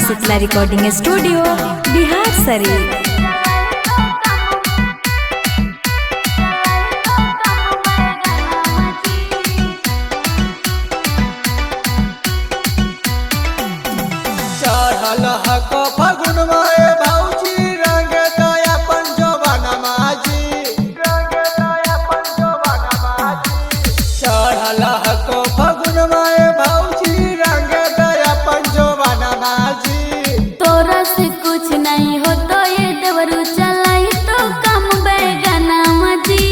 Shitala recording studio Bihar Sharif. चढ़ल हक फगुन में भौजी रंग दया पंजोबन माझी चढ़ल हक फगुन में भौजी रंग दया पंजोबन माझी। तोरा से कुछ नहीं हो तो ये देवरू चलाई तो कम बैगना मजी।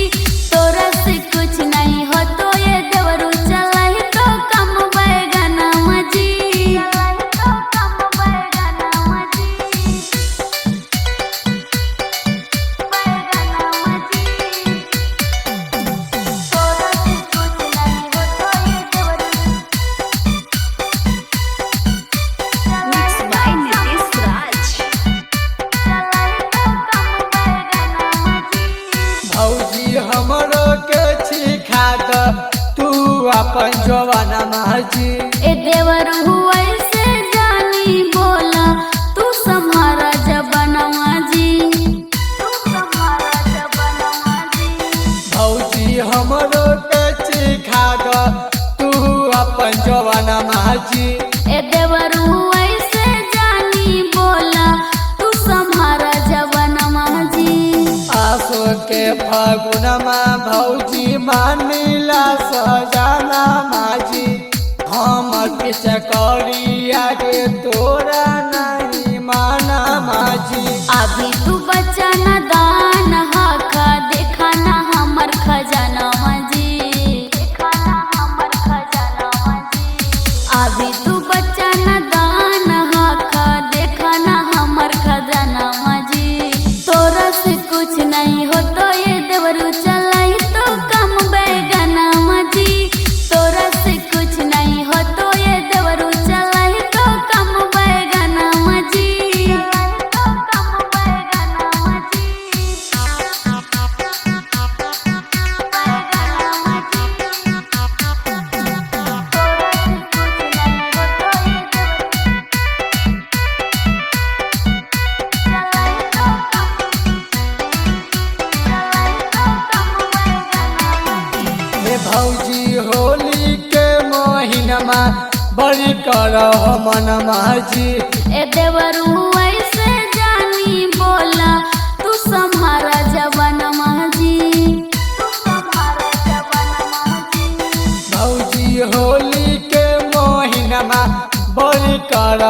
तोरा से कुछ नहीं हो तो ये देवरू चलाई तो कम बैगना मजी। भौजी हमरो के छिखा द तू अपन जवान माझी। ए देवरू ऐसे जानी बोला तू सम्हारा जबनवा जी। भौजी हमरो के छिखा द तू अपन जवान माझी। ए देवरू ऐसे जानी बोला तू सम्हारा जबनवा जी। आसो के फागुनमा भौजी मानिला सजाना माझी। हम किस करिया के तोरा नहीं माना माझी। अभी तू बच्चा न दान हाखा देखा ना हमर खजाना जी। अभी तू बच्चा न दान हाखा देखा ना हमर खजाना जी। तोरा से कुछ नहीं हो तो ये देवरू चलाई तो कम बैगना मजी। तोरा से कुछ नहीं हो तो ये देवरू चलाई तो कम बैगना मजी। हे भौजी होली के महीनमा बड़ी कर मन माझी। ए देवरू ऐसे जानी बोला तू सम्हारा जवन माझी। भौजी होली के महीनमा बड़ी कर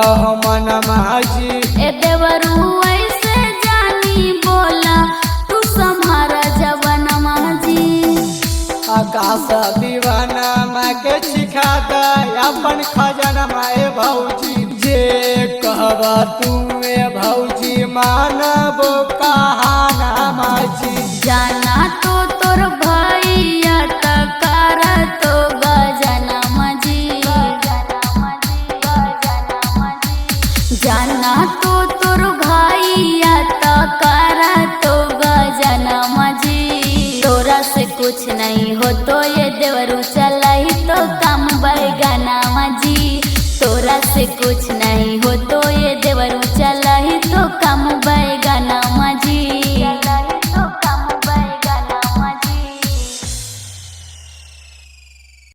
मन माझी। ए देवरू ऐसे जानी बोला तू सम्हारा जवन माझी। आकाश दीवाना माँ के सिखा द अपन खजाना माए भौजी। जे कहबा तुमे भौजी मानबो कहाना माझी। जाना तो तोर भैया तकार तो